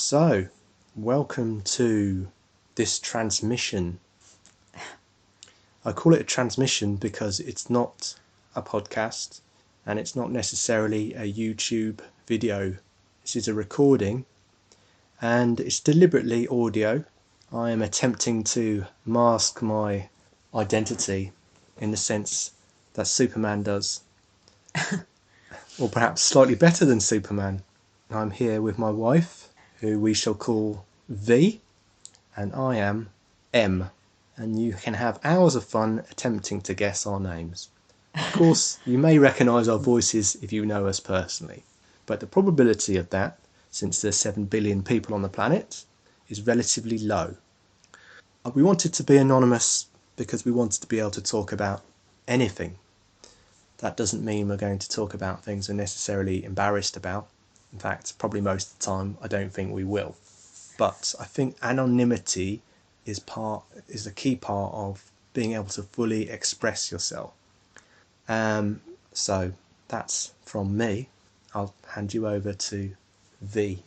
So, welcome to this transmission. I call it a transmission because it's not a podcast and it's not necessarily a YouTube video. This is a recording and it's deliberately audio. I am attempting to mask my identity in the sense that Superman does. Or perhaps slightly better than Superman. I'm here with my wife, who we shall call V, and I am M. And you can have hours of fun attempting to guess our names. Of course, you may recognise our voices if you know us personally, but the probability of that, since there's 7 billion people on the planet, is relatively low. We wanted to be anonymous because we wanted to be able to talk about anything. That doesn't mean we're going to talk about things we're necessarily embarrassed about. In fact, probably most of the time, I don't think we will. But I think anonymity is a key part of being able to fully express yourself. So that's from me. I'll hand you over to V.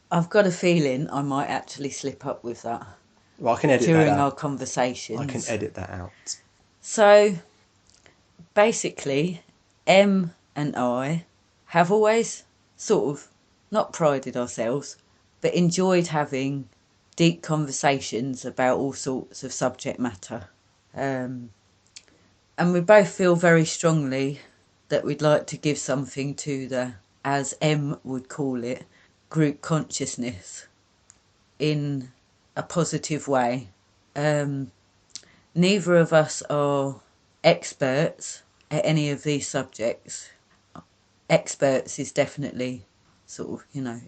I've got a feeling I might actually slip up with that. Well, I can edit during that out. our conversations. I can edit that out. So basically, M and I have always sort of not prided ourselves, but enjoyed having deep conversations about all sorts of subject matter. And we both feel very strongly that we'd like to give something to the, as M would call it, group consciousness in a positive way. Neither of us are experts at any of these subjects. Experts is definitely sort of,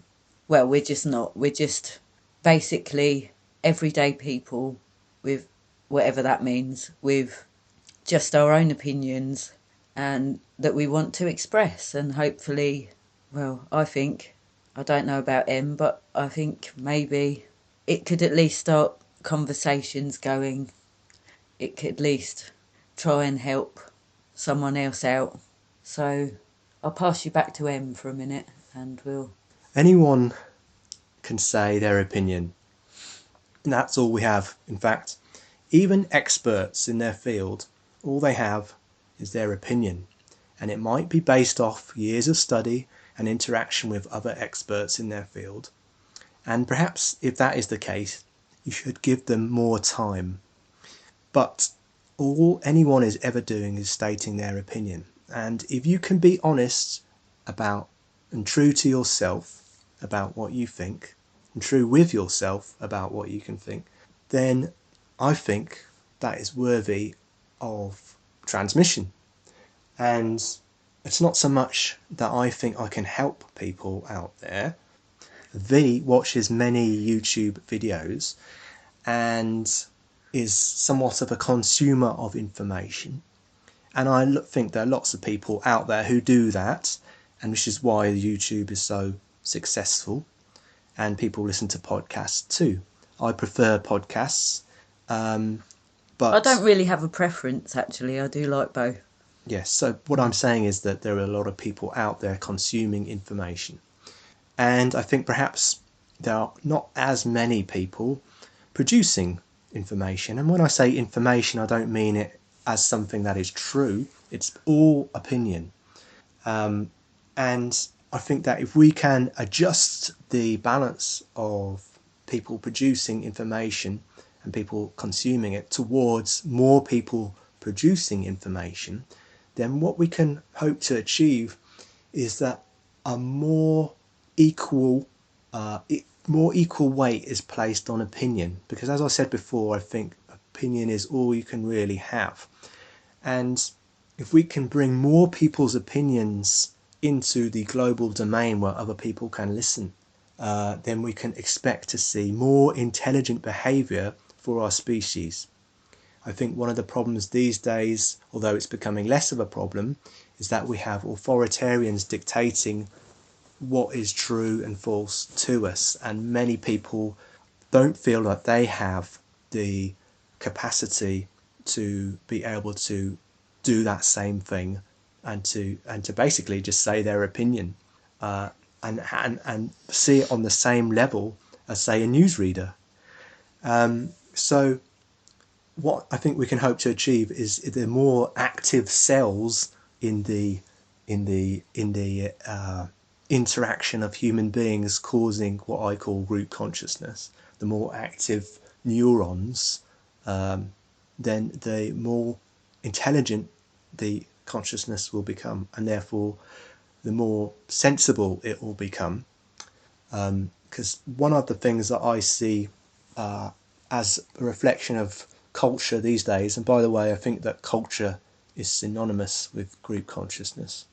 well, we're just not. We're just basically everyday people with whatever that means, with just our own opinions and that we want to express. And hopefully, well, I don't know about M, but I think maybe it could at least start conversations going. It could at least try and help someone else out. So I'll pass you back to M for a minute and we'll... Anyone can say their opinion. And that's all we have. In fact, even experts in their field, all they have is their opinion. And it might be based off years of study and interaction with other experts in their field. And perhaps if that is the case, you should give them more time. But all anyone is ever doing is stating their opinion. And if you can be honest about and true to yourself about what you think, and true with yourself about what you can think, then I think that is worthy of transmission. And it's not so much that I think I can help people out there. V watches many YouTube videos and is somewhat of a consumer of information. And I think there are lots of people out there who do that, and which is why YouTube is so successful. And people listen to podcasts too. I prefer podcasts, but I don't really have a preference, actually. I do like both. Yes, so what I'm saying is that there are a lot of people out there consuming information. And I think perhaps there are not as many people producing information. And when I say information, I don't mean it as something that is true. It's all opinion. And I think that if we can adjust the balance of people producing information and people consuming it towards more people producing information, then what we can hope to achieve is that a more equal weight is placed on opinion. Because as I said before, I think opinion is all you can really have. And if we can bring more people's opinions into the global domain where other people can listen, then we can expect to see more intelligent behaviour for our species. I think one of the problems these days, although it's becoming less of a problem, is that we have authoritarians dictating what is true and false to us, and many people don't feel like they have the capacity to be able to do that same thing and to basically just say their opinion. and see it on the same level as, say, a newsreader. So what I think we can hope to achieve is the more active cells in the interaction of human beings causing what I call group consciousness. The more active neurons, then the more intelligent the consciousness will become, and therefore the more sensible it will become. Because one of the things that I see as a reflection of culture these days, and by the way, I think that culture is synonymous with group consciousness,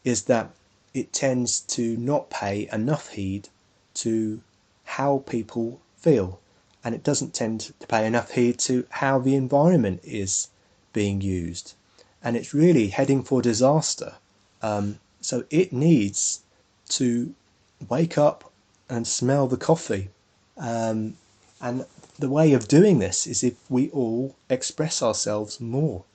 is that it tends to not pay enough heed to how people feel, and it doesn't tend to pay enough heed to how the environment is being used, and it's really heading for disaster. So it needs to wake up and smell the coffee. And the way of doing this is if we all express ourselves more,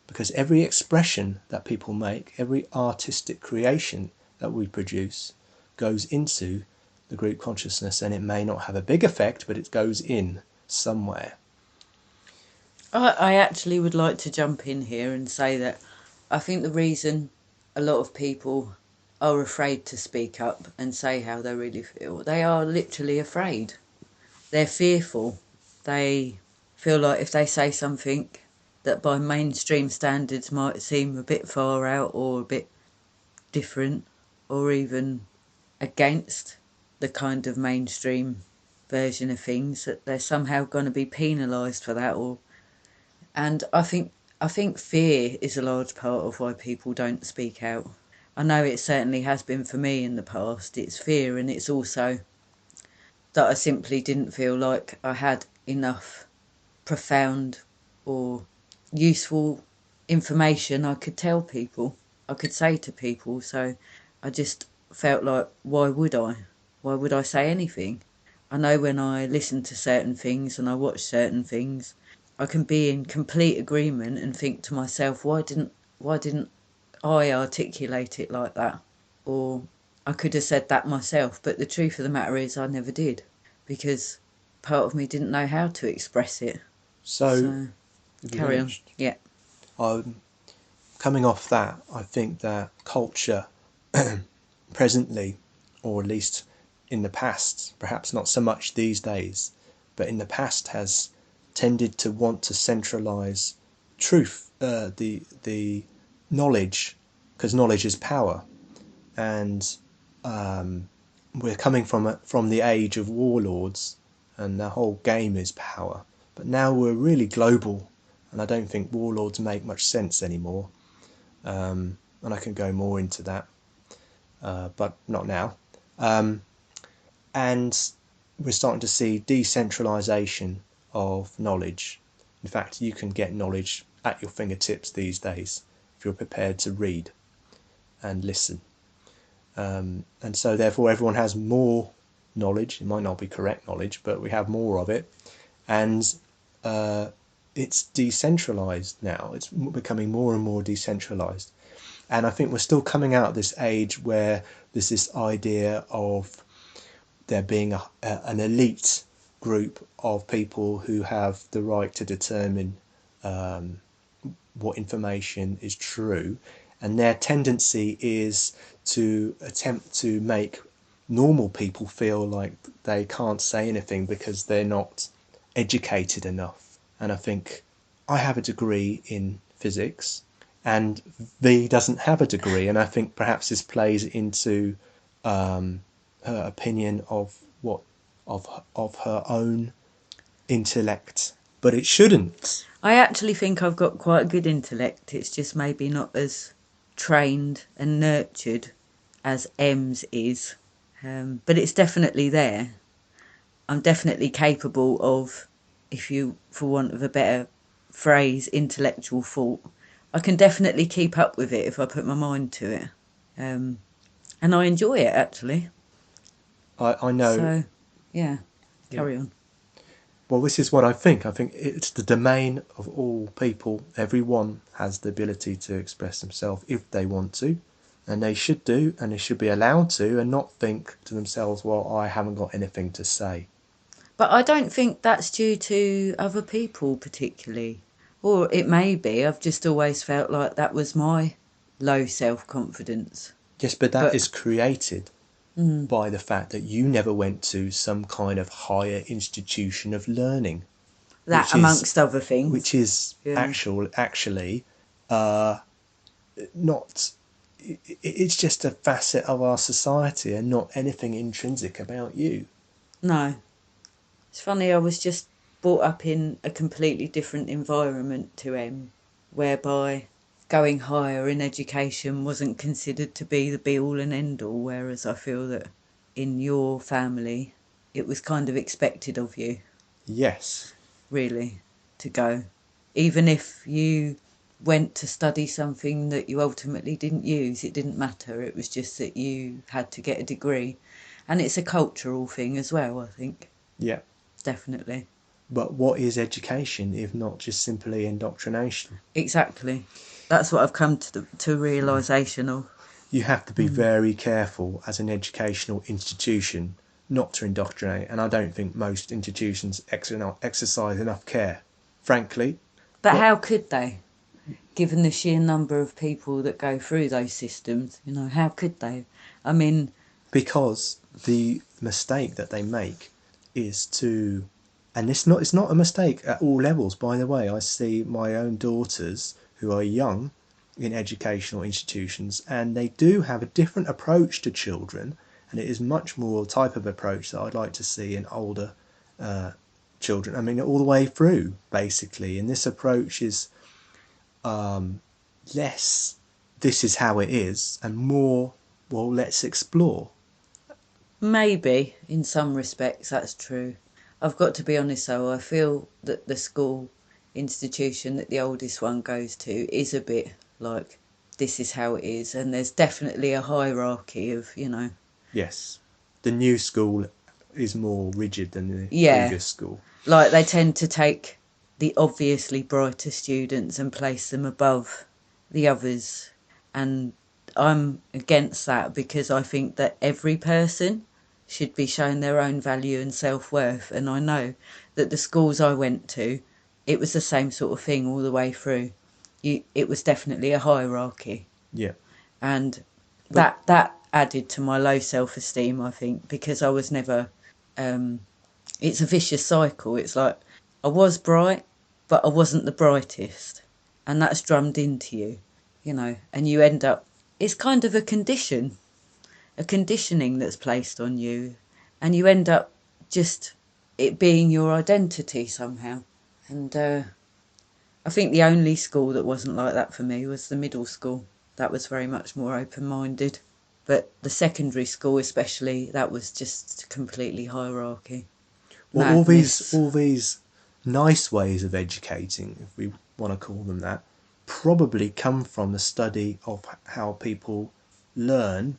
because every expression that people make, every artistic creation that we produce, goes into the group consciousness, and it may not have a big effect, but it goes in somewhere. I actually would like to jump in here and say that I think the reason a lot of people are afraid to speak up and say how they really feel, they are literally afraid. They're fearful. They feel like if they say something that by mainstream standards might seem a bit far out or a bit different or even against the kind of mainstream version of things, that they're somehow going to be penalised for that. And I think fear is a large part of why people don't speak out. I know it certainly has been for me in the past. It's fear, and it's also that I simply didn't feel like I had enough profound or useful information I could tell people, I could say to people. So I just felt like, why would I? Why would I say anything? I know when I listen to certain things and I watch certain things, I can be in complete agreement and think to myself, why didn't I articulate it like that? Or I could have said that myself, but the truth of the matter is I never did, because part of me didn't know how to express it. So, So have you carry on. finished? Yeah. Coming off that, I think that culture presently, or at least in the past, perhaps not so much these days, but in the past has tended to want to centralize truth, the knowledge, because knowledge is power, and we're coming from the age of warlords, and the whole game is power. But now we're really global, and I don't think warlords make much sense anymore. And I can go more into that, but not now. And we're starting to see decentralization of knowledge. In fact, you can get knowledge at your fingertips these days if you're prepared to read and listen. And so therefore everyone has more knowledge. It might not be correct knowledge, but we have more of it. And it's decentralized now. It's becoming more and more decentralized. And I think we're still coming out of this age where there's this idea of there being an elite group of people who have the right to determine what information is true, and their tendency is to attempt to make normal people feel like they can't say anything because they're not educated enough. And I think I have a degree in physics and V doesn't have a degree, and I think perhaps this plays into her opinion of what of her own intellect, but it shouldn't. I actually think I've got quite a good intellect. It's just maybe not as trained and nurtured as M's is. But it's definitely there. I'm definitely capable of, if you, for want of a better phrase, intellectual thought. I can definitely keep up with it if I put my mind to it. And I enjoy it, actually. I know. So, yeah, Yeah. carry on. Well, this is what I think. I think it's the domain of all people. Everyone has the ability to express themselves if they want to, And they should do, and they should be allowed to, and not think to themselves, well, I haven't got anything to say. But I don't think that's due to other people particularly. Or it may be. I've just always felt like that was my low self-confidence. Yes, but that But is created by the fact that you never went to some kind of higher institution of learning, that which is amongst other things. Yeah. actually not. It's just a facet of our society and not anything intrinsic about you. No. It's funny, I was just brought up in a completely different environment to Em, whereby going higher in education wasn't considered to be the be-all and end-all, whereas I feel that in your family it was kind of expected of you, Yes. really, to go. Even if you went to study something that you ultimately didn't use, it didn't matter. It was just that you had to get a degree. And it's a cultural thing as well, I think. Yeah. Definitely. But what is education if not just simply indoctrination? Exactly. That's what I've come to realisation of. You have to be very careful as an educational institution not to indoctrinate, and I don't think most institutions exercise enough care, frankly. But What? how could they? Given the sheer number of people that go through those systems, how could they? I mean, Because the mistake that they make is to, and it's not a mistake at all levels, by the way. I see my own daughters who are young in educational institutions, and they do have a different approach to children, and it is much more type of approach that I'd like to see in older children. I mean, all the way through, basically. And this approach is less, this is how it is, and more, well, let's explore. maybe in some respects that's true. I've got to be honest though, I feel that the school institution that the oldest one goes to is a bit like this is how it is, and there's definitely a hierarchy of, Yes. The new school is more rigid than the yeah, previous school. like they tend to take the obviously brighter students and place them above the others. And I'm against that because I think that every person should be shown their own value and self-worth. And I know that the schools I went to, it was the same sort of thing all the way through. It was definitely a hierarchy. Yeah. And But that added to my low self-esteem, I think, because I was never... it's a vicious cycle. It's like I was bright, but I wasn't the brightest. And that's drummed into you, and you end up... It's kind of a conditioning that's placed on you. And you end up just it being your identity somehow. And I think the only school that wasn't like that for me was the middle school. That was very much more open-minded. But the secondary school especially, that was just completely hierarchy. well, Madness. all these nice ways of educating, if we want to call them that, probably come from the study of how people learn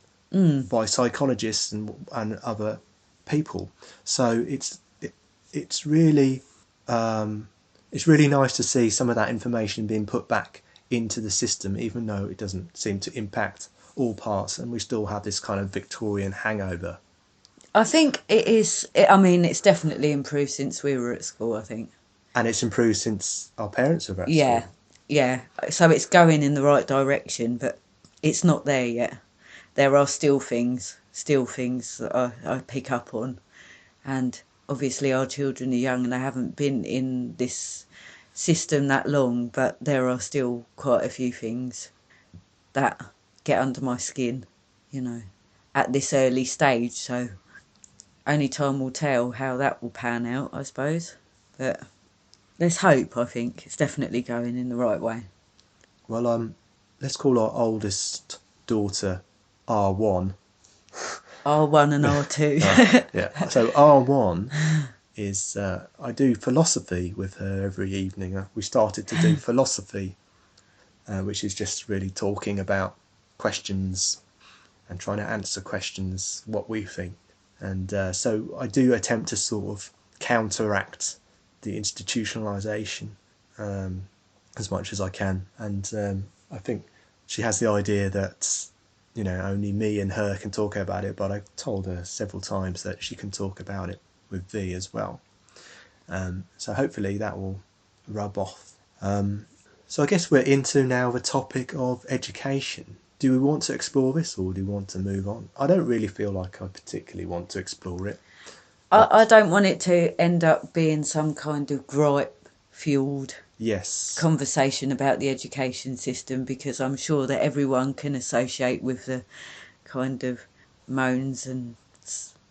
by psychologists and other people. So it's really it's really nice to see some of that information being put back into the system, even though it doesn't seem to impact all parts, and we still have this kind of Victorian hangover. I think it is... I mean, it's definitely improved since we were at school, I think. And it's improved since our parents are at Yeah, school. yeah. So it's going in the right direction, but it's not there yet. There are still things that I pick up on. And obviously our children are young and they haven't been in this system that long, but there are still quite a few things that get under my skin, at this early stage. So only time will tell how that will pan out, I suppose. But there's hope, I think. It's definitely going in the right way. Well, let's call our oldest daughter R1. R1 and R2. Yeah. So R1 is I do philosophy with her every evening. We started to do philosophy, which is just really talking about questions and trying to answer questions, what we think. And so I do attempt to sort of counteract the institutionalization as much as I can. And I think she has the idea that only me and her can talk about it, but I've told her several times that she can talk about it with V as well. So hopefully that will rub off. So I guess we're into now the topic of education. Do we want to explore this, or do we want to move on? I don't really feel like I particularly want to explore it. I don't want it to end up being some kind of gripe-fueled Yes. conversation about the education system, because I'm sure that everyone can associate with the kind of moans and,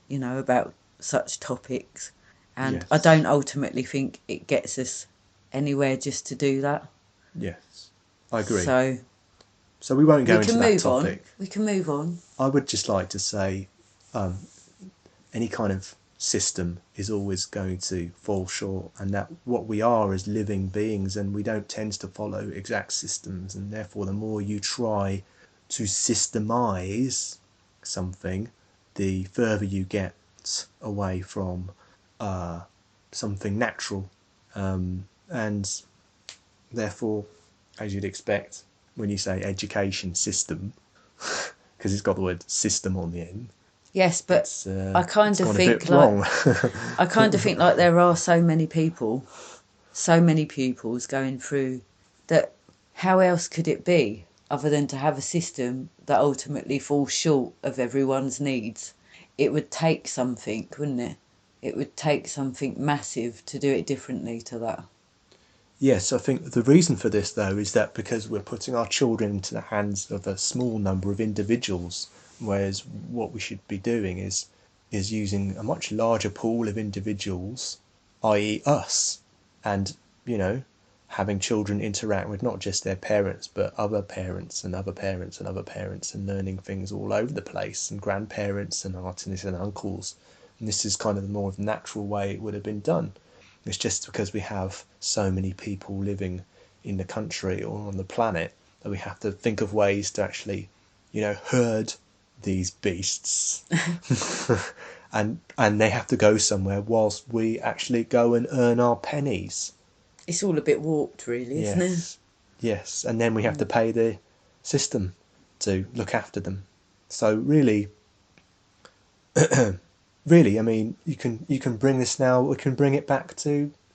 about such topics. And Yes. I don't ultimately think it gets us anywhere just to do that. Yes, I agree. So we won't go into that topic. We can move on. I would just like to say any kind of system is always going to fall short, and that what we are is living beings, and we don't tend to follow exact systems, and therefore the more you try to systemize something, the further you get away from something natural, and therefore, as you'd expect, when you say education system, because it's got the word system on the end. Yes, but I kind of think like there are so many people, so many pupils going through that. How else could it be other than to have a system that ultimately falls short of everyone's needs? It would take something, wouldn't it? It would take something massive to do it differently to that. Yes, I think the reason for this, though, is that because we're putting our children into the hands of a small number of individuals, whereas what we should be doing is using a much larger pool of individuals, i.e. us, and, having children interact with not just their parents, but other parents and other parents and other parents, and learning things all over the place, and grandparents and aunties and uncles. And this is kind of the more natural way it would have been done. It's just because we have so many people living in the country or on the planet that we have to think of ways to actually, herd these beasts. and they have to go somewhere whilst we actually go and earn our pennies. It's all a bit warped, really, isn't it? Yes, and then we have to pay the system to look after them. So really, I mean, you can bring this now. We can bring it back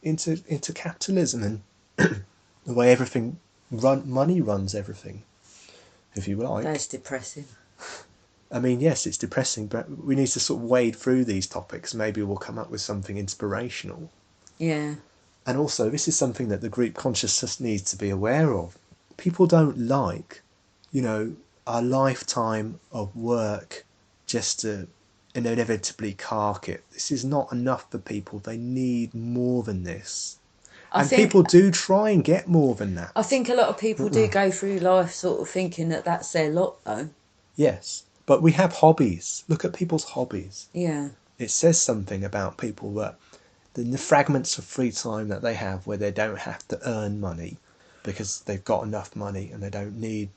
into capitalism and the way everything money runs everything, if you like. That's depressing. I mean, yes, it's depressing, but we need to sort of wade through these topics. Maybe we'll come up with something inspirational. Yeah. And also, this is something that the group consciousness needs to be aware of. People don't like, a lifetime of work just to inevitably cark it. This is not enough for people. They need more than this. And people do try and get more than that. I think a lot of people do go through life sort of thinking that that's their lot, though. Yes, but we have hobbies. Look at people's hobbies. Yeah. It says something about people that the fragments of free time that they have where they don't have to earn money because they've got enough money and they don't need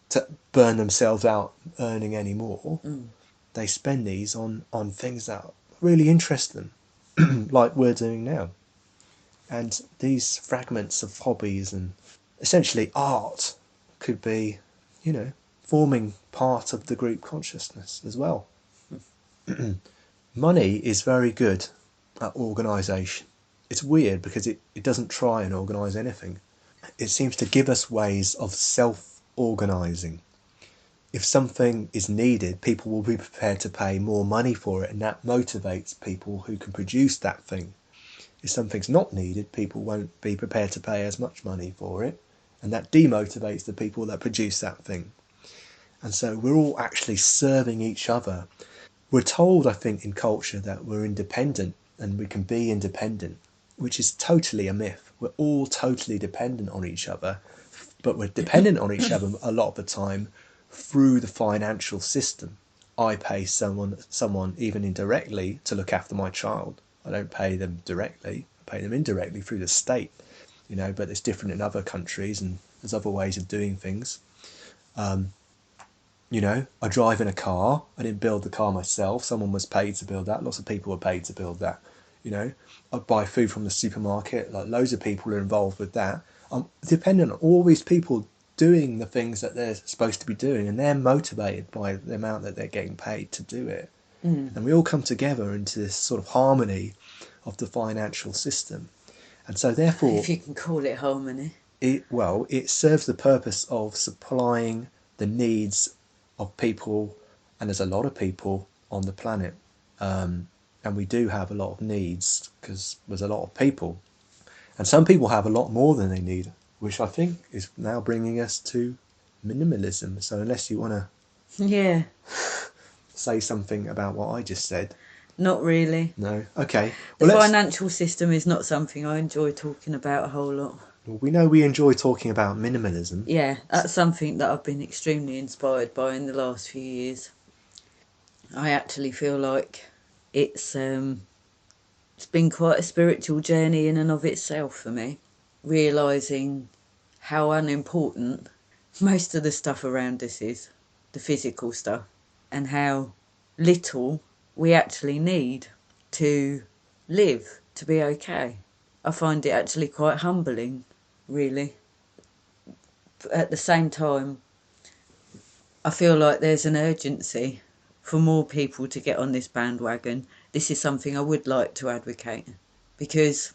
to burn themselves out earning any more. They spend these on things that really interest them, like we're doing now. And these fragments of hobbies and essentially art could be, forming part of the group consciousness as well. Money is very good at organisation. It's weird because it doesn't try and organise anything. It seems to give us ways of self-organising. If something is needed, people will be prepared to pay more money for it, and that motivates people who can produce that thing. If something's not needed, people won't be prepared to pay as much money for it, and that demotivates the people that produce that thing. And so we're all actually serving each other. We're told, I think, in culture that we're independent and we can be independent, which is totally a myth. We're all totally dependent on each other, but we're dependent on each other a lot of the time through the financial system. I pay someone even indirectly to look after my child. I don't pay them directly. I pay them indirectly through the state, but it's different in other countries and there's other ways of doing things. I drive in a car. I didn't build the car myself. Someone was paid to build that. Lots of people were paid to build that. I buy food from the supermarket. Like loads of people are involved with that. I'm dependent on all these people doing the things that they're supposed to be doing, and they're motivated by the amount that they're getting paid to do it. And we all come together into this sort of harmony of the financial system. And so therefore, if you can call it harmony. it serves the purpose of supplying the needs of people, and there's a lot of people on the planet. And we do have a lot of needs because there's a lot of people. And some people have a lot more than they need, which I think is now bringing us to minimalism. So unless you want to Yeah, say something about what I just said. not really. No? Okay. The Well, financial system is not something I enjoy talking about a whole lot. we know we enjoy talking about minimalism. Yeah, that's something that I've been extremely inspired by in the last few years. I actually feel like it's been quite a spiritual journey in and of itself for me, realising how unimportant most of the stuff around us is, the physical stuff, and how little we actually need to live, to be okay. I find it actually quite humbling, really. But at the same time, I feel like there's an urgency for more people to get on this bandwagon. This is something I would like to advocate, because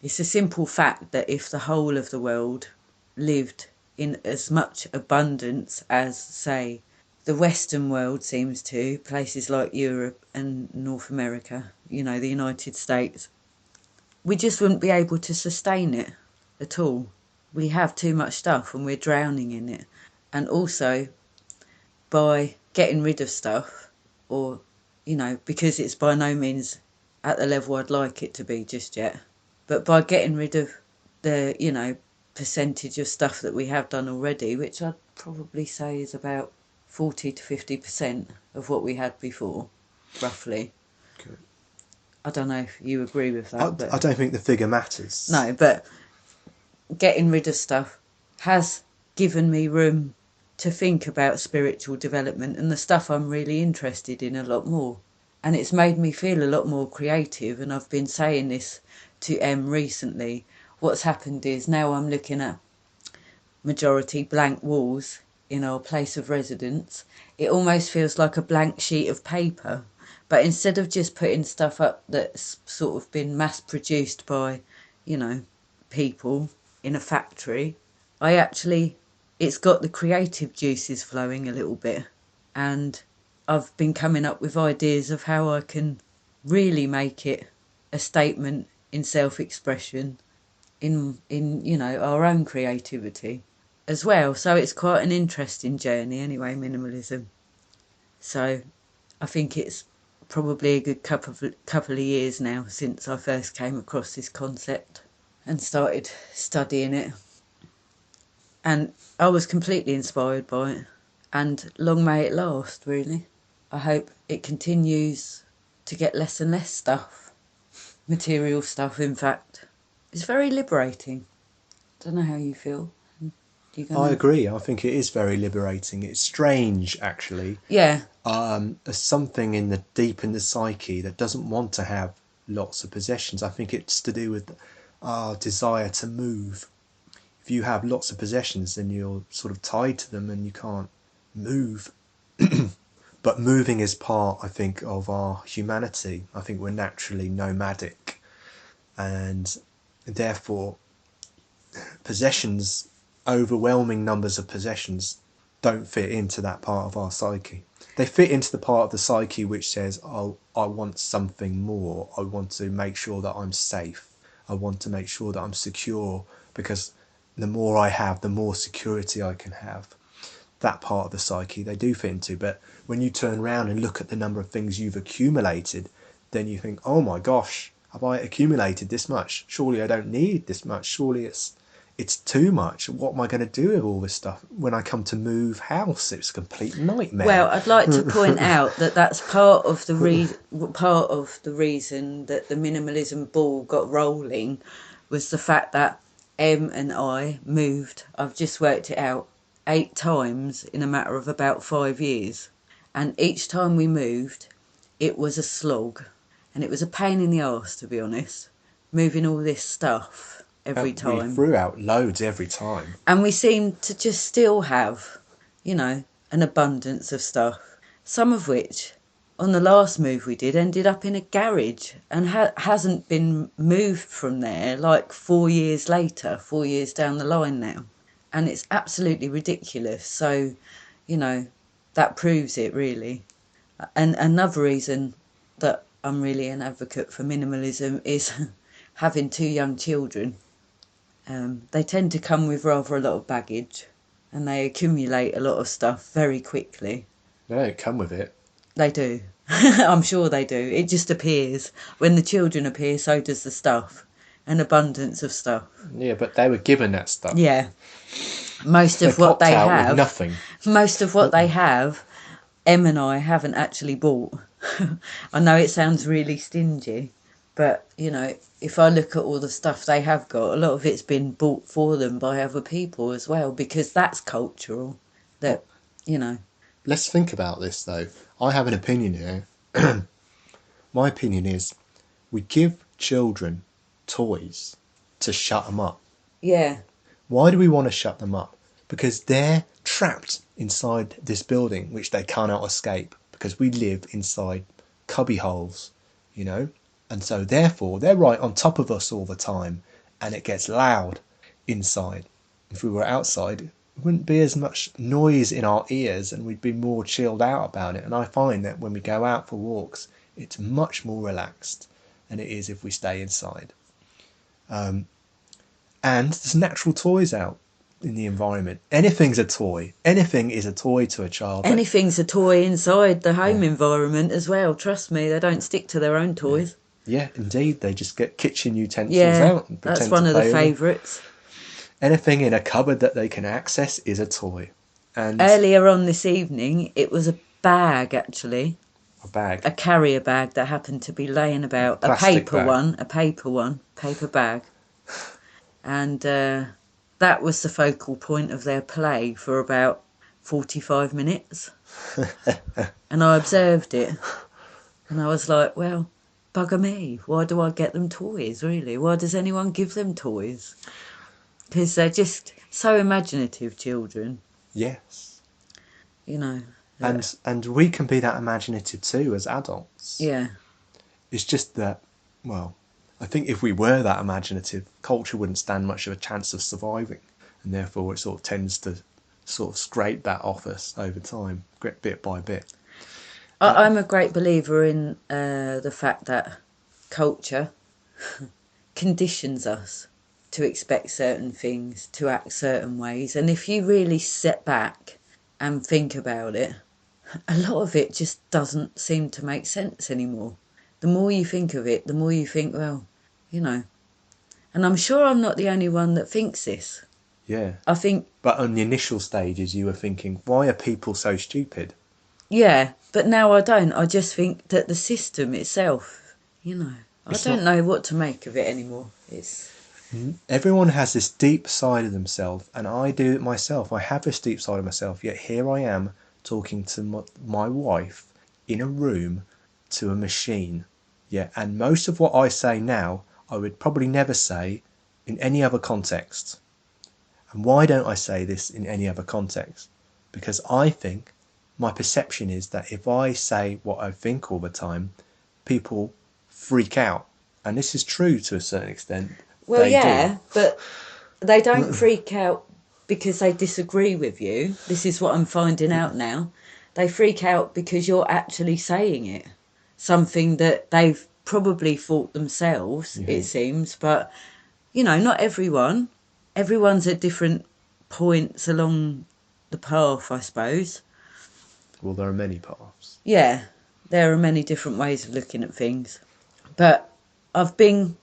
it's a simple fact that if the whole of the world lived in as much abundance as, say, the Western world seems to, places like Europe and North America, the United States, we just wouldn't be able to sustain it at all. We have too much stuff and we're drowning in it. And also, by getting rid of stuff, or, because it's by no means at the level I'd like it to be just yet, but by getting rid of the, percentage of stuff that we have done already, which I'd probably say is about 40 to 50% of what we had before, roughly. Okay. I don't know if you agree with that. I don't think the figure matters. No, but getting rid of stuff has given me room to think about spiritual development and the stuff I'm really interested in a lot more. And it's made me feel a lot more creative, and I've been saying this to Em recently. What's happened is now I'm looking at majority blank walls in our place of residence. It almost feels like a blank sheet of paper, but instead of just putting stuff up that's sort of been mass produced by, people in a factory, it's got the creative juices flowing a little bit, and I've been coming up with ideas of how I can really make it a statement in self-expression, in our own creativity as well. So it's quite an interesting journey anyway, minimalism. So I think it's probably a good couple of years now since I first came across this concept and started studying it, and I was completely inspired by it, and long may it last, really. I hope it continues to get less and less stuff, material stuff, in fact. It's very liberating. Don't know how you feel. I agree. I think it is very liberating. It's strange, actually. Yeah. There's something deep in the psyche that doesn't want to have lots of possessions. I think it's to do with our desire to move. If you have lots of possessions, then you're sort of tied to them and you can't move. But moving is part, I think, of our humanity. I think we're naturally nomadic, and therefore possessions, overwhelming numbers of possessions, don't fit into that part of our psyche. They fit into the part of the psyche which says, oh, I want something more. I want to make sure that I'm safe. I want to make sure that I'm secure, because the more I have, the more security I can have. That part of the psyche they do fit into. But when you turn around and look at the number of things you've accumulated, then you think, oh my gosh, have I accumulated this much? Surely I don't need this much. Surely it's too much. What am I going to do with all this stuff? When I come to move house, it's a complete nightmare. Well, I'd like to point out that that's part of the reason that the minimalism ball got rolling was the fact that Em and I moved. I've just worked it out 8 times in a matter of about 5 years, and each time we moved, it was a slog, and it was a pain in the arse, to be honest, moving all this stuff. every We time. threw out loads every time. And we seem to just still have, an abundance of stuff. Some of which, on the last move we did, ended up in a garage and hasn't been moved from there like 4 years later, 4 years down the line now. And it's absolutely ridiculous. So, that proves it, really. And another reason that I'm really an advocate for minimalism is having 2 young children. They tend to come with rather a lot of baggage, and they accumulate a lot of stuff very quickly. They don't come with it. They do. I'm sure they do. It just appears. When the children appear, so does the stuff. An abundance of stuff. Yeah, but they were given that stuff. Yeah. Most of what they out have... with nothing. Most of what they have, Em and I haven't actually bought. I know it sounds really stingy, but, if I look at all the stuff they have got, a lot of it's been bought for them by other people as well, because that's cultural. That, Let's think about this, though. I have an opinion here. My opinion is we give children toys to shut them up. Yeah. Why do we want to shut them up? Because they're trapped inside this building, which they cannot escape, because we live inside cubby holes, And so, therefore, they're right on top of us all the time, and it gets loud inside. If we were outside, it wouldn't be as much noise in our ears, and we'd be more chilled out about it. And I find that when we go out for walks, it's much more relaxed than it is if we stay inside. And there's natural toys out in the environment. Anything's a toy. Anything is a toy to a child. Anything's a toy inside the home environment as well. Trust me, they don't stick to their own toys. Yeah, indeed. They just get kitchen utensils out and pretend to play. That's one of the favourites. Anything in a cupboard that they can access is a toy. And earlier on this evening, it was a bag, actually. A bag? A carrier bag that happened to be laying about. A paper bag. And that was the focal point of their play for about 45 minutes. And I observed it. And I was like, well, bugger me. Why do I get them toys, really? Why does anyone give them toys? Because they're just so imaginative, children. Yes. And we can be that imaginative too as adults. Yeah. It's just that, well, I think if we were that imaginative, culture wouldn't stand much of a chance of surviving. And therefore it sort of tends to sort of scrape that off us over time, bit by bit. I'm a great believer in the fact that culture conditions us to expect certain things, to act certain ways. And if you really sit back and think about it, a lot of it just doesn't seem to make sense anymore. The more you think of it, the more you think, well, And I'm sure I'm not the only one that thinks this. Yeah. I think... But on the initial stages, you were thinking, why are people so stupid? Yeah, but now I don't. I just think that the system itself, I don't know what to make of it anymore. Everyone has this deep side of themselves, and I do it myself. I have this deep side of myself, yet here I am talking to my wife in a room to a machine. Yeah, and most of what I say now, I would probably never say in any other context. And why don't I say this in any other context? Because I think my perception is that if I say what I think all the time, people freak out. And this is true to a certain extent. Well, but they don't freak out because they disagree with you. This is what I'm finding out now. They freak out because you're actually saying it. Something that they've probably thought themselves, it seems. But, not everyone. Everyone's at different points along the path, I suppose. Well, there are many paths. Yeah, there are many different ways of looking at things. But I've been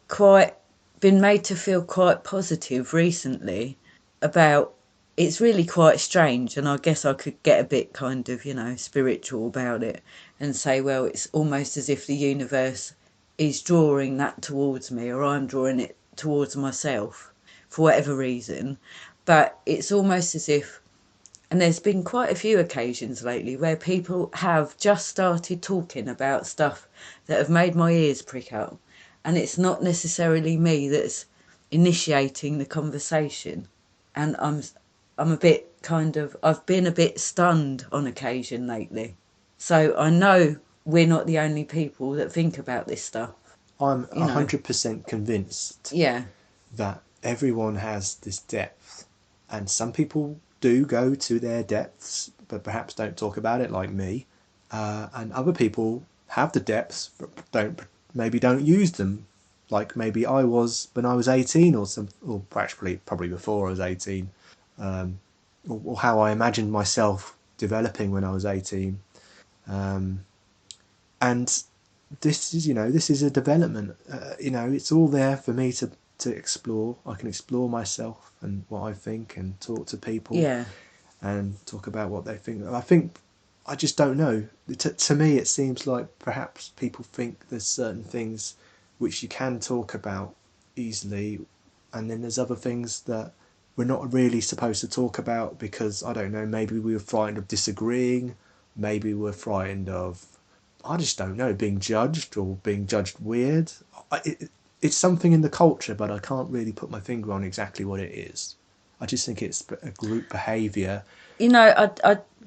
made to feel quite positive recently about... It's really quite strange, and I guess I could get a bit kind of, spiritual about it and say, well, it's almost as if the universe is drawing that towards me, or I'm drawing it towards myself for whatever reason. But it's almost as if... And there's been quite a few occasions lately where people have just started talking about stuff that have made my ears prick up. And it's not necessarily me that's initiating the conversation. And I'm a bit I've been a bit stunned on occasion lately. So I know we're not the only people that think about this stuff. I'm You know. 100% convinced Yeah. that everyone has this depth, and some people do go to their depths but perhaps don't talk about it, like me, and other people have the depths but don't use them, like maybe I was when I was 18, or probably before I was 18, or how I imagined myself developing when I was 18. And this is a development. It's all there for me to explore. I can explore myself and what I think, and talk to people Yeah. and talk about what they think. I just don't know. To me, it seems like perhaps people think there's certain things which you can talk about easily, and then there's other things that we're not really supposed to talk about because, I don't know, maybe we were frightened of disagreeing, maybe we're frightened of, I just don't know, being judged or being judged weird. It's something in the culture, but I can't really put my finger on exactly what it is. I just think it's a group behaviour You know,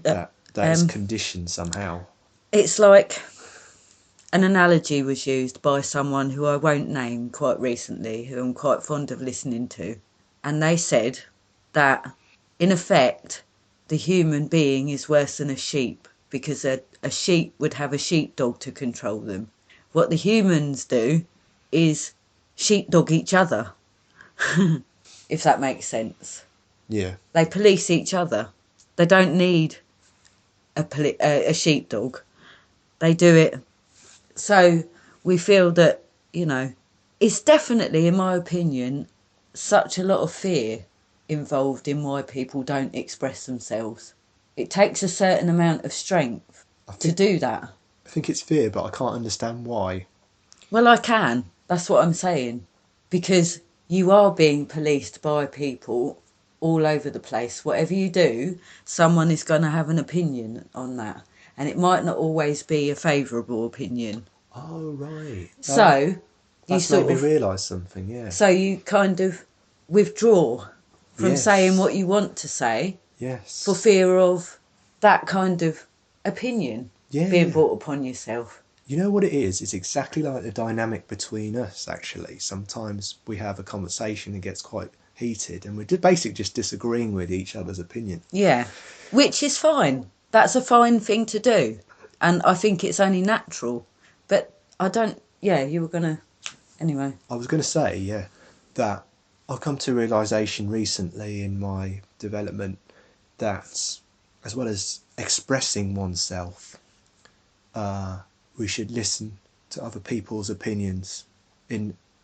that is conditioned somehow. it's like an analogy was used by someone who I won't name quite recently, who I'm quite fond of listening to. And they said that, in effect, the human being is worse than a sheep because a sheep would have a sheepdog to control them. What the humans do is sheepdog each other, if that makes sense. Yeah. They police each other. They don't need a sheepdog. They do it. So we feel that, it's definitely, in my opinion, such a lot of fear involved in why people don't express themselves. It takes a certain amount of strength to do that. I think it's fear, but I can't understand why. Well, I can. That's what I'm saying. Because you are being policed by people all over the place. Whatever you do, someone is going to have an opinion on that. And it might not always be a favourable opinion. Oh, right. So That's made me realise something, yeah. So you kind of withdraw from saying Yes. what you want to say Yes. for fear of that kind of opinion being brought upon yourself. You know what it is? It's exactly like the dynamic between us, actually. Sometimes we have a conversation and it gets quite heated, and we're basically just disagreeing with each other's opinion. Yeah, which is fine. That's a fine thing to do. And I think it's only natural. But I don't, you were going to, anyway. I was going to say, that I've come to a realisation recently in my development that, as well as expressing oneself, we should listen to other people's opinions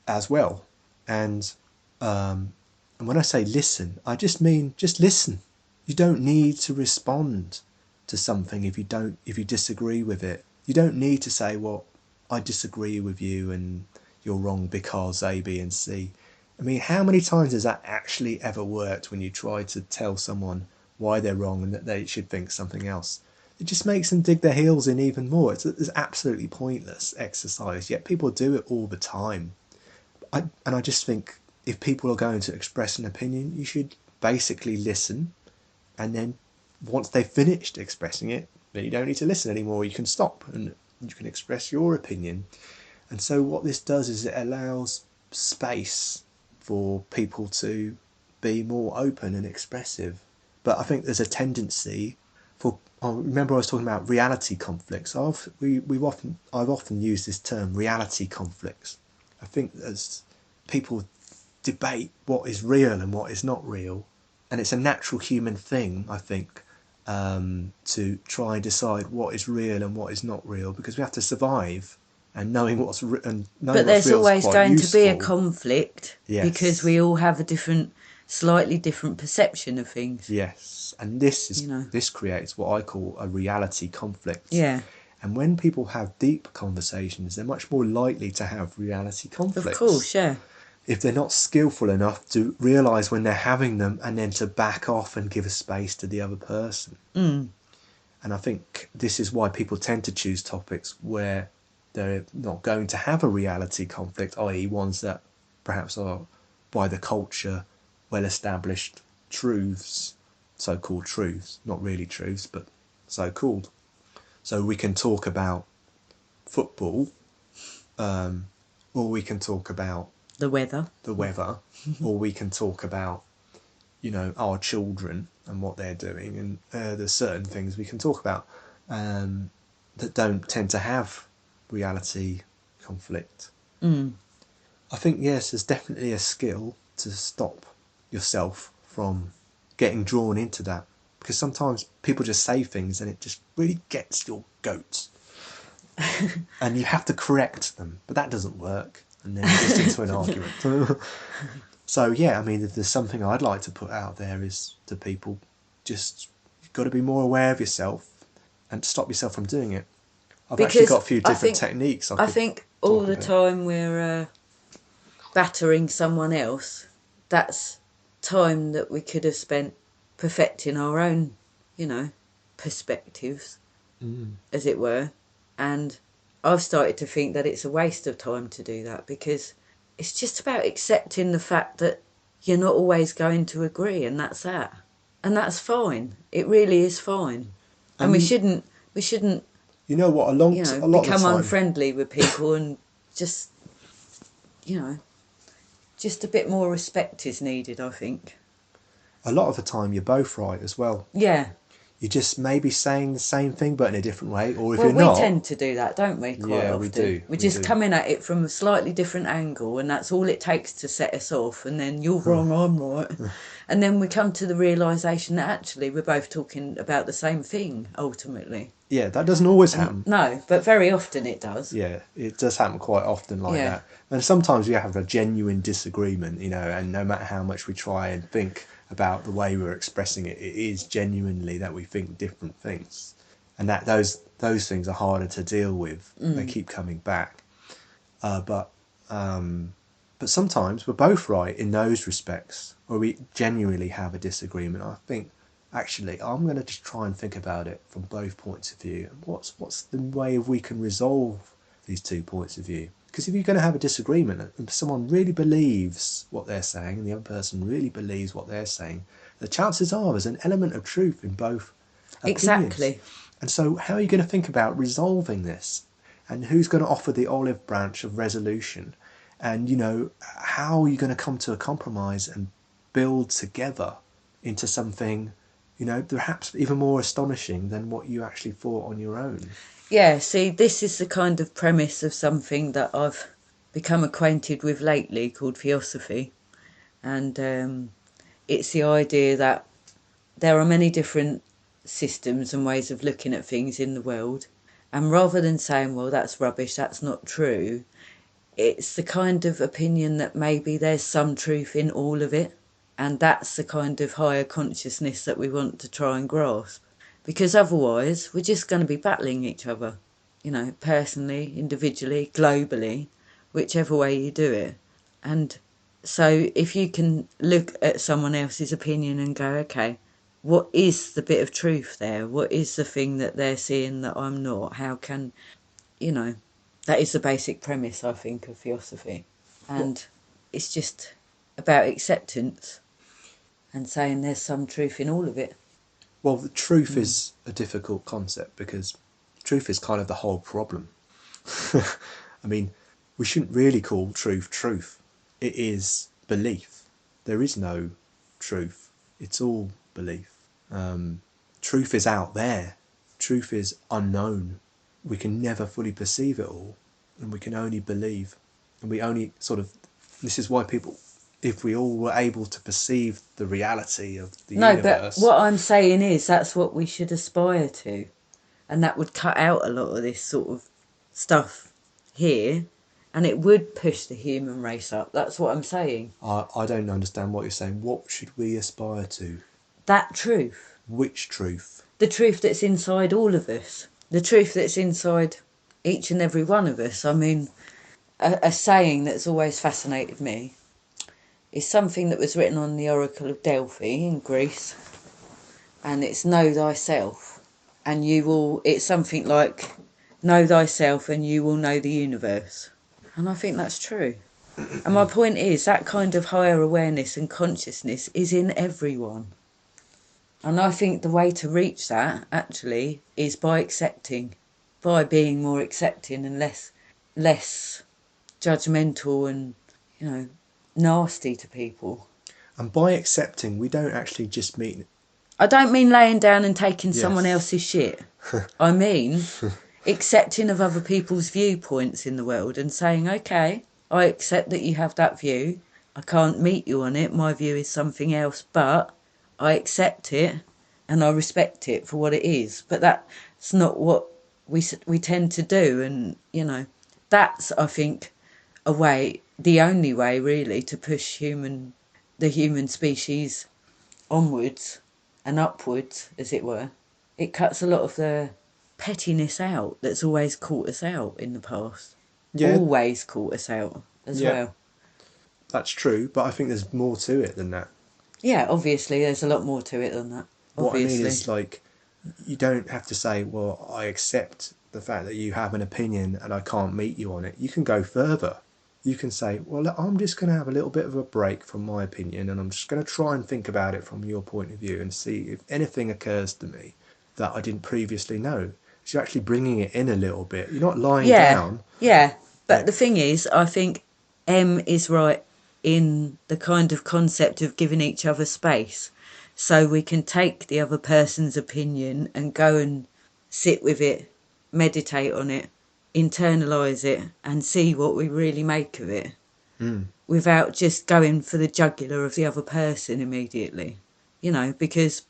as well. And when I say listen, I just mean just listen. You don't need to respond to something if you disagree with it. You don't need to say, well, I disagree with you and you're wrong because A, B, and C. I mean, how many times has that actually ever worked when you try to tell someone why they're wrong and that they should think something else? It just makes them dig their heels in even more. It's absolutely pointless exercise, yet people do it all the time. And I just think if people are going to express an opinion, you should basically listen, and then once they've finished expressing it, then you don't need to listen anymore. You can stop and you can express your opinion. And so what this does is it allows space for people to be more open and expressive. But I think there's a tendency for, I remember I was talking about reality conflicts. I've often used this term, reality conflicts. I think as people debate what is real and what is not real, and it's a natural human thing, I think, to try and decide what is real and what is not real, because we have to survive, and knowing what's real and knowing But what's there's real is always quite going useful. to be a conflict because we all have a slightly different perception of things. Yes, and this creates what I call a reality conflict. Yeah. And when people have deep conversations, they're much more likely to have reality conflicts. Of course, yeah. If they're not skillful enough to realise when they're having them and then to back off and give a space to the other person. Mm. And I think this is why people tend to choose topics where they're not going to have a reality conflict, i.e. ones that perhaps are by the culture, well-established truths, so-called truths, not really truths, but so-called. So we can talk about football, or we can talk about the weather, or we can talk about, our children and what they're doing, and there's certain things we can talk about that don't tend to have reality conflict. I think, yes, there's definitely a skill to stop yourself from getting drawn into that, because sometimes people just say things and it just really gets your goat and you have to correct them, but that doesn't work, and then you're just into an argument. So yeah, I mean, if there's something I'd like to put out there is to people, just you've got to be more aware of yourself and stop yourself from doing it. I've actually got a few different techniques. I think all the time we're battering someone else, that's time that we could have spent perfecting our own, perspectives, as it were. And I've started to think that it's a waste of time to do that, because it's just about accepting the fact that you're not always going to agree, and that's that. And that's fine. It really is fine. And we shouldn't you know what, a lot become of the time, unfriendly with people and just a bit more respect is needed, I think. A lot of the time you're both right as well. Yeah. You're just maybe saying the same thing but in a different way, or if you're not... we tend to do that, don't we, quite often? We do. We just come in at it from a slightly different angle, and that's all it takes to set us off, and then you're wrong, I'm right. And then we come to the realisation that actually we're both talking about the same thing, ultimately. Yeah, that doesn't always happen. No, but very often it does. Yeah, it does happen quite often like that. And sometimes we have a genuine disagreement, and no matter how much we try and think about the way we're expressing it, it is genuinely that we think different things. And that those things are harder to deal with. They keep coming back. But sometimes we're both right in those respects, where we genuinely have a disagreement. I think, actually, I'm going to just try and think about it from both points of view. What's the way we can resolve these 2 points of view? Because if you're going to have a disagreement and someone really believes what they're saying and the other person really believes what they're saying, the chances are there's an element of truth in both opinions. Exactly. And so how are you going to think about resolving this? And who's going to offer the olive branch of resolution? And, how are you going to come to a compromise and build together into something, perhaps even more astonishing than what you actually thought on your own? Yeah, see, this is the kind of premise of something that I've become acquainted with lately called theosophy. And it's the idea that there are many different systems and ways of looking at things in the world. And rather than saying, well, that's rubbish, that's not true, it's the kind of opinion that maybe there's some truth in all of it. And that's the kind of higher consciousness that we want to try and grasp. Because otherwise, we're just going to be battling each other, personally, individually, globally, whichever way you do it. And so if you can look at someone else's opinion and go, okay, what is the bit of truth there? What is the thing that they're seeing that I'm not? How can, that is the basic premise, I think, of theosophy. And it's just about acceptance and saying there's some truth in all of it. Well, the truth is a difficult concept, because truth is kind of the whole problem. I mean, we shouldn't really call truth. It is belief. There is no truth. It's all belief. Truth is out there. Truth is unknown. We can never fully perceive it all, and we can only believe. And we only this is why people, if we all were able to perceive the reality of the universe... No, but what I'm saying is that's what we should aspire to. And that would cut out a lot of this sort of stuff here, and it would push the human race up. That's what I'm saying. I don't understand what you're saying. What should we aspire to? That truth. Which truth? The truth that's inside all of us. The truth that's inside each and every one of us. I mean, a saying that's always fascinated me is something that was written on the Oracle of Delphi in Greece, and it's know thyself, and it's something like, know thyself and you will know the universe. And I think that's true. And my point is that kind of higher awareness and consciousness is in everyone. And I think the way to reach that, actually, is by accepting, by being more accepting and less judgmental and, you know, nasty to people. And by accepting, we don't actually just mean... I don't mean laying down and taking someone Yes. else's shit. I mean accepting of other people's viewpoints in the world and saying, okay, I accept that you have that view. I can't meet you on it. My view is something else, but I accept it and I respect it for what it is. But that's not what we tend to do. And, you know, that's, I think, a way, the only way really to push the human species onwards and upwards, as it were. It cuts a lot of the pettiness out that's always caught us out in the past. Yeah, Always caught us out as yeah, well. that's true, but I think there's more to it than that. Yeah, obviously, there's a lot more to it than that. What I mean Obviously. is, like, you don't have to say, well, I accept the fact that you have an opinion and I can't meet you on it. You can go further. You can say, well, look, I'm just going to have a little bit of a break from my opinion and I'm just going to try and think about it from your point of view and see if anything occurs to me that I didn't previously know. So you're actually bringing it in a little bit. You're not lying down. Yeah. But Like, the thing is, I think M is right in the kind of concept of giving each other space. So we can take the other person's opinion and go and sit with it, meditate on it, internalise it, and see what we really make of it without just going for the jugular of the other person immediately. You know, because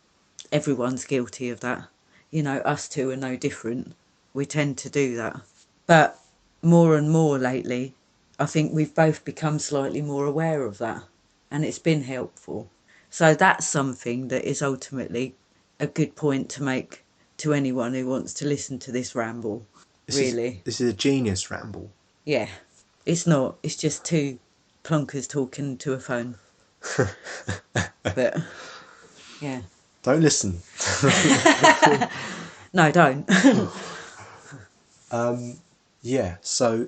everyone's guilty of that. You know, us two are no different. We tend to do that. But more and more lately, I think we've both become slightly more aware of that, and it's been helpful. So that's something that is ultimately a good point to make to anyone who wants to listen to this ramble, really. this is a genius ramble. Yeah, it's not. It's just two plonkers talking to a phone. But, yeah. Don't listen. No, don't. Yeah, so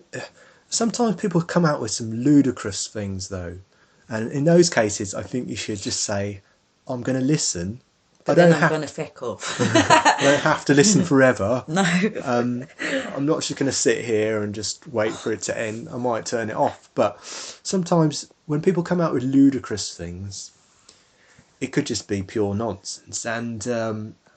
sometimes people come out with some ludicrous things, though. And in those cases, I think you should just say, I'm going to listen. But then I'm going to feck off. I don't have to listen forever. No. I'm not just going to sit here and just wait for it to end. I might turn it off. But sometimes when people come out with ludicrous things, it could just be pure nonsense. And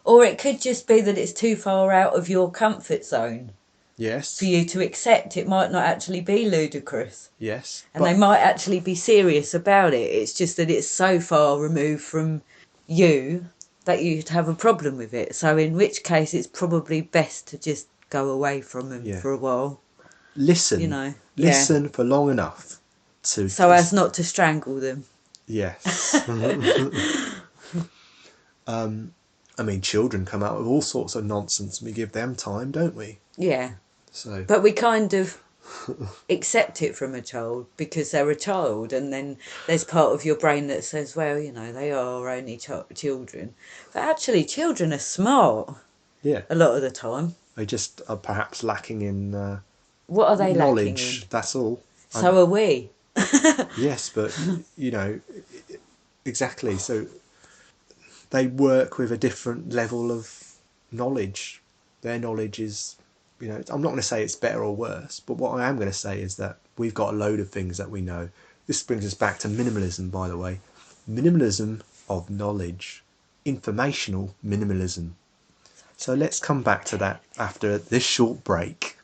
or it could just be that it's too far out of your comfort zone yes, for you to accept. It might not actually be ludicrous. yes. And they might actually be serious about it. It's just that it's so far removed from you that you'd have a problem with it. So in which case it's probably best to just go away from them for a while. Listen. You know. Listen for long enough to... So as not to strangle them. Yes. I mean, children come out with all sorts of nonsense and we give them time, don't we? Yeah. So. But we kind of accept it from a child because they're a child, and then there's part of your brain that says, well, you know, they are only children. But actually, children are smart. Yeah. A lot of the time. They just are perhaps lacking in what are they knowledge, lacking in? that's all. So are we. Yes, but, you know, exactly. So they work with a different level of knowledge. Their knowledge is, you know, I'm not going to say it's better or worse, but what I am going to say is that we've got a load of things that we know. This brings us back to minimalism, by the way. Minimalism of knowledge. Informational minimalism. So let's come back to that after this short break.